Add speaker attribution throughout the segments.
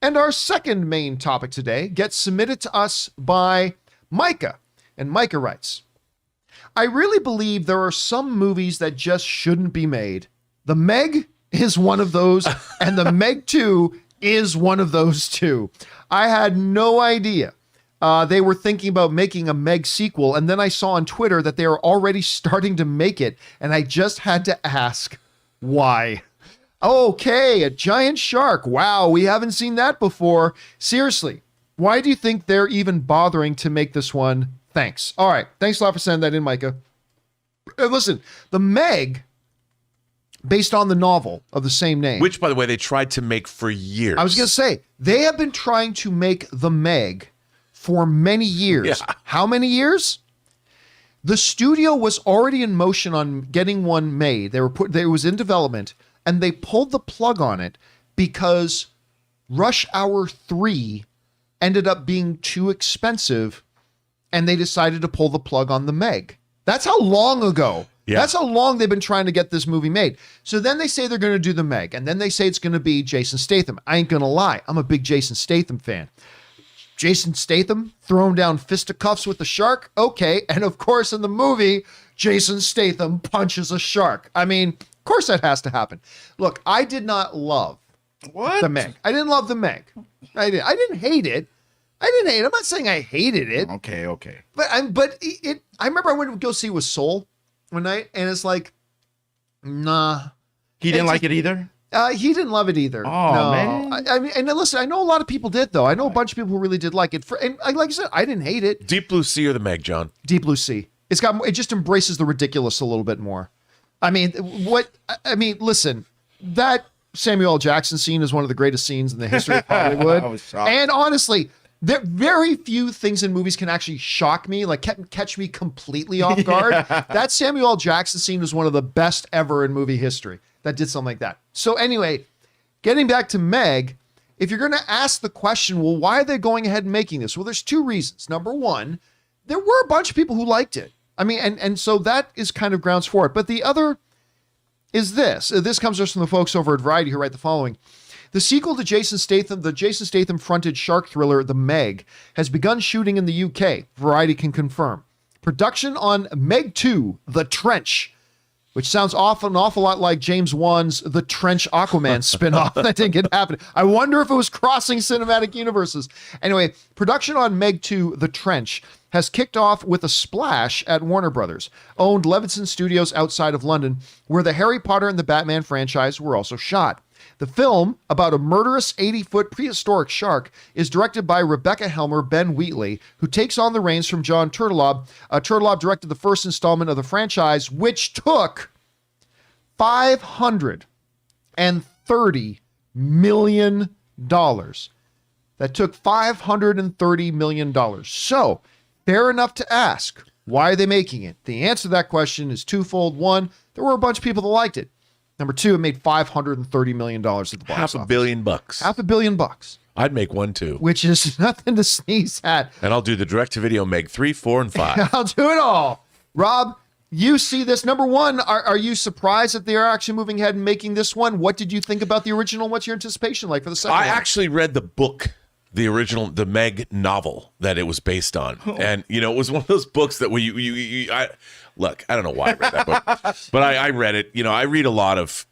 Speaker 1: And our second main topic today gets submitted to us by Micah. And Micah writes, I really believe there are some movies that just shouldn't be made. The Meg is one of those, and The Meg 2 is one of those too. I had no idea they were thinking about making a Meg sequel, and then I saw on Twitter that they were already starting to make it, and I just had to ask, why? Okay, a giant shark. Wow, we haven't seen that before. Seriously, why do you think they're even bothering to make this one? Thanks. All right, thanks a lot for sending that in, Micah. Listen, The Meg, based on the novel of the same name.
Speaker 2: Which, by the way, they tried to make for years.
Speaker 1: I was going to say, they have been trying to make The Meg for many years.
Speaker 2: Yeah.
Speaker 1: How many years? The studio was already in motion on getting one made. It was in development, and they pulled the plug on it because Rush Hour 3 ended up being too expensive, and they decided to pull the plug on The Meg. That's how long ago. Yeah. That's how long they've been trying to get this movie made. So then they say they're going to do The Meg, and then they say it's going to be Jason Statham. I ain't going to lie. I'm a big Jason Statham fan. Jason Statham throwing down fisticuffs with the shark? Okay. And of course, in the movie, Jason Statham punches a shark. I mean, of course that has to happen. Look, I did not love The Meg. I didn't love The Meg. I didn't hate it. I'm not saying I hated it.
Speaker 3: Okay.
Speaker 1: But I remember I went to go see with Soul one night, and it's like, nah.
Speaker 3: He didn't like it either?
Speaker 1: He didn't love it either.
Speaker 3: Oh,
Speaker 1: no.
Speaker 3: man.
Speaker 1: I mean, and listen, I know a lot of people did, though. I know a bunch of people who really did like it. And like I said, I didn't hate it.
Speaker 2: Deep Blue Sea or The Meg, John?
Speaker 1: Deep Blue Sea. It just embraces the ridiculous a little bit more. I mean, listen, that Samuel L. Jackson scene is one of the greatest scenes in the history of Hollywood.
Speaker 3: I was shocked.
Speaker 1: And honestly, there very few things in movies can actually shock me, like catch me completely off guard. Yeah. That Samuel L. Jackson scene was one of the best ever in movie history that did something like that. So anyway, getting back to Meg, if you're going to ask the question, well, why are they going ahead and making this? Well, there's two reasons. Number one, there were a bunch of people who liked it. I mean, and so that is kind of grounds for it. But the other is this. This comes just from the folks over at Variety who write the following. The sequel to the Jason Statham fronted shark thriller, The Meg, has begun shooting in the UK. Variety can confirm. Production on Meg 2, The Trench, which sounds an awful lot like James Wan's The Trench Aquaman spinoff that didn't get happening. I wonder if it was crossing cinematic universes. Anyway, production on Meg 2, The Trench, has kicked off with a splash at Warner Brothers, owned Levinson Studios outside of London, where the Harry Potter and the Batman franchise were also shot. The film, about a murderous 80-foot prehistoric shark, is directed by Rebecca Helmer, Ben Wheatley, who takes on the reins from John Turteltaub. Turteltaub directed the first installment of the franchise, which took $530 million. That took $530 million. So, fair enough to ask, why are they making it? The answer to that question is twofold. One, there were a bunch of people that liked it. Number two, it made $530 million at the box office.
Speaker 2: $500 million.
Speaker 1: $500 million.
Speaker 2: I'd make one too.
Speaker 1: Which is nothing to sneeze at.
Speaker 2: And I'll do the direct-to-video Meg 3, 4, and 5.
Speaker 1: I'll do it all. Rob, you see this. Number one, are you surprised that they are actually moving ahead and making this one? What did you think about the original? What's your anticipation like for the second one?
Speaker 2: I actually read the book, the original, the Meg novel that it was based on. And, it was one of those books that look, I don't know why I read that book, but I read it. I read a lot of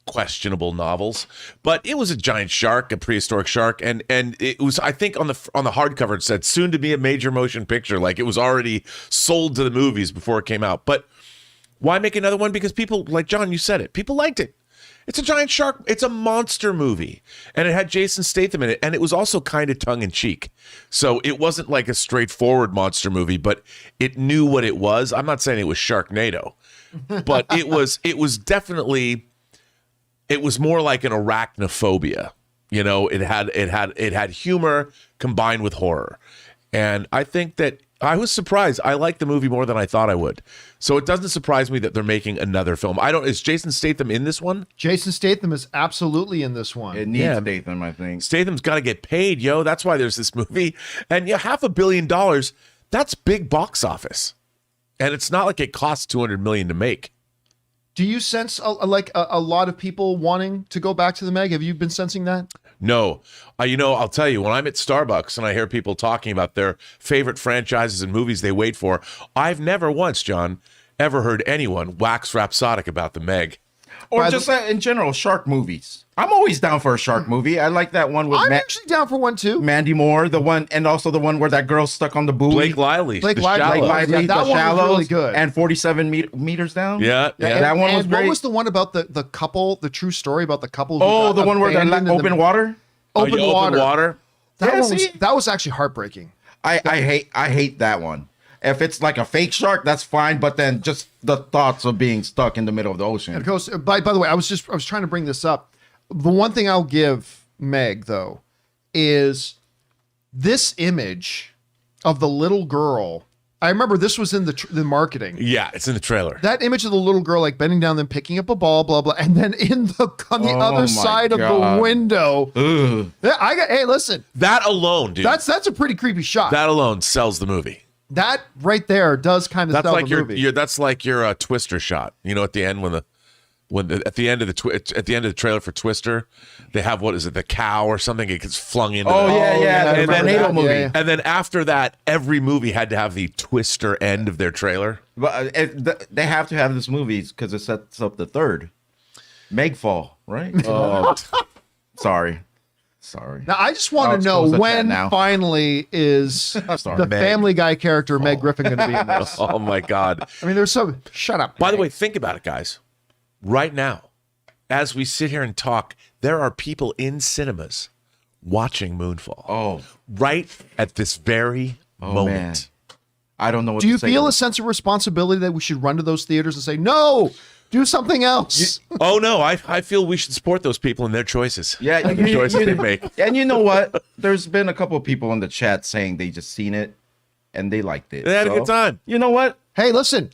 Speaker 2: questionable novels, but it was a giant shark, a prehistoric shark, and it was, I think on the hardcover it said soon to be a major motion picture, like it was already sold to the movies before it came out. But why make another one? Because people, like John, you said it, people liked it. It's a giant shark. It's a monster movie. And it had Jason Statham in it. And it was also kind of tongue-in-cheek. So it wasn't like a straightforward monster movie, but it knew what it was. I'm not saying it was Sharknado, but it was definitely, it was more like an arachnophobia. It had humor combined with horror. And I think that I was surprised. I liked the movie more than I thought I would. So it doesn't surprise me that they're making another film. Is Jason Statham in this one?
Speaker 1: Jason Statham is absolutely in this one.
Speaker 3: It needs Statham, I think.
Speaker 2: Statham's got to get paid, yo. That's why there's this movie. And $500 million, that's big box office. And it's not like it costs $200 million to make.
Speaker 1: Do you sense a lot of people wanting to go back to the Meg? Have you been sensing that?
Speaker 2: No. I'll tell you, when I'm at Starbucks and I hear people talking about their favorite franchises and movies they wait for, I've never once, John, ever heard anyone wax rhapsodic about the Meg.
Speaker 3: Or just in general, shark movies. I'm always down for a shark movie. I like that one with
Speaker 1: I'm actually down for one too.
Speaker 3: Mandy Moore, the one, and also the one where that girl's stuck on the buoy.
Speaker 2: Blake Lively.
Speaker 1: Blake
Speaker 2: The
Speaker 1: Lively.
Speaker 2: Shallows.
Speaker 1: Blake Lively. Yeah, that
Speaker 3: The
Speaker 1: one was
Speaker 3: Shallows,
Speaker 1: really good.
Speaker 3: And 47 meters down.
Speaker 2: Yeah.
Speaker 3: That one was
Speaker 1: and
Speaker 3: great.
Speaker 1: What was the one about the couple, the true story about the couple? Who
Speaker 3: Oh,
Speaker 1: got
Speaker 3: the one where they're
Speaker 1: abandoned in
Speaker 3: open water.
Speaker 1: Open
Speaker 2: Oh, yeah,
Speaker 1: water.
Speaker 2: Open water.
Speaker 1: That,
Speaker 3: Yeah,
Speaker 1: one was,
Speaker 3: see?
Speaker 1: that was actually heartbreaking.
Speaker 3: I hate that one. If it's like a fake shark, that's fine. But then just the thoughts of being stuck in the middle of the ocean.
Speaker 1: Because by the way, I was trying to bring this up. The one thing I'll give Meg though is this image of the little girl. I remember this was in the marketing.
Speaker 2: Yeah, it's in the trailer.
Speaker 1: That image of the little girl like bending down, then picking up a ball, blah blah, and then on the
Speaker 3: Oh
Speaker 1: other
Speaker 3: my
Speaker 1: side of
Speaker 3: God.
Speaker 1: the window.
Speaker 3: Ugh.
Speaker 1: Yeah, hey, listen,
Speaker 2: That alone, dude.
Speaker 1: that's a pretty creepy shot.
Speaker 2: That alone sells the movie.
Speaker 1: That right there does kind of
Speaker 2: That's
Speaker 1: sell
Speaker 2: like
Speaker 1: the
Speaker 2: your,
Speaker 1: movie.
Speaker 2: that's like your Twister shot. At the end at the end of the trailer for Twister, they have the cow or something. It gets flung into.
Speaker 3: Oh
Speaker 2: the,
Speaker 3: yeah,
Speaker 1: yeah, I
Speaker 3: the
Speaker 1: remember
Speaker 3: tornado
Speaker 1: that.
Speaker 3: movie.
Speaker 1: Yeah, yeah.
Speaker 2: And then after that, every movie had to have the Twister end of their trailer.
Speaker 3: But they have to have this movie because it sets up the third Megfall, right?
Speaker 2: Oh,
Speaker 3: Sorry.
Speaker 1: Now, I just want to
Speaker 3: it's
Speaker 1: know
Speaker 3: closed the chat
Speaker 1: when
Speaker 3: now.
Speaker 1: finally is
Speaker 3: Sorry,
Speaker 1: the
Speaker 3: Meg.
Speaker 1: Family Guy character Meg Griffin going to be in this?
Speaker 2: oh my God.
Speaker 1: I mean, there's some. Shut up.
Speaker 2: By the way, think about it, guys. Right now, as we sit here and talk, there are people in cinemas watching Moonfall.
Speaker 3: Oh,
Speaker 2: Right at this very moment.
Speaker 3: man. I don't know what
Speaker 1: Do you
Speaker 3: to say.
Speaker 1: feel a sense of responsibility that we should run to those theaters and say, no, do something else?
Speaker 2: Oh no, I feel we should support those people in their choices.
Speaker 3: Yeah,
Speaker 2: the choices they make.
Speaker 3: And you know what? There's been a couple of people in the chat saying they just seen it and they liked it.
Speaker 2: They had a good time.
Speaker 3: You know what?
Speaker 1: Hey, listen.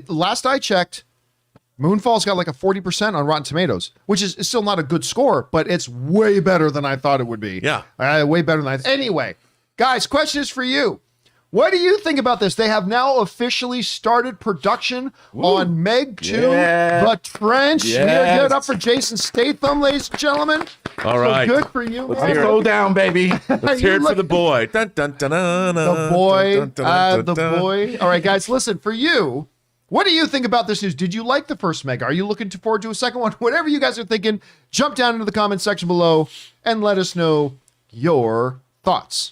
Speaker 1: Last I checked, Moonfall's got like a 40% on Rotten Tomatoes, which is still not a good score, but it's way better than I thought it would be.
Speaker 2: Yeah.
Speaker 1: Way better than Anyway, guys, question is for you. What do you think about this? They have now officially started production on Meg 2,
Speaker 3: Yeah.
Speaker 1: The Trench. We are
Speaker 3: Yes.
Speaker 1: good up for Jason Statham, ladies and gentlemen.
Speaker 2: All right.
Speaker 1: So good for you.
Speaker 2: Let's
Speaker 1: man.
Speaker 2: hear it.
Speaker 3: Slow down, baby.
Speaker 2: Let's hear it for the boy. Dun, dun, dun, dun,
Speaker 1: The boy,
Speaker 2: dun, dun, dun,
Speaker 1: the
Speaker 2: dun.
Speaker 1: boy. All right, guys, listen, for you, what do you think about this news? Did you like the first Meg? Are you looking forward to a second one? Whatever you guys are thinking, jump down into the comment section below and let us know your thoughts.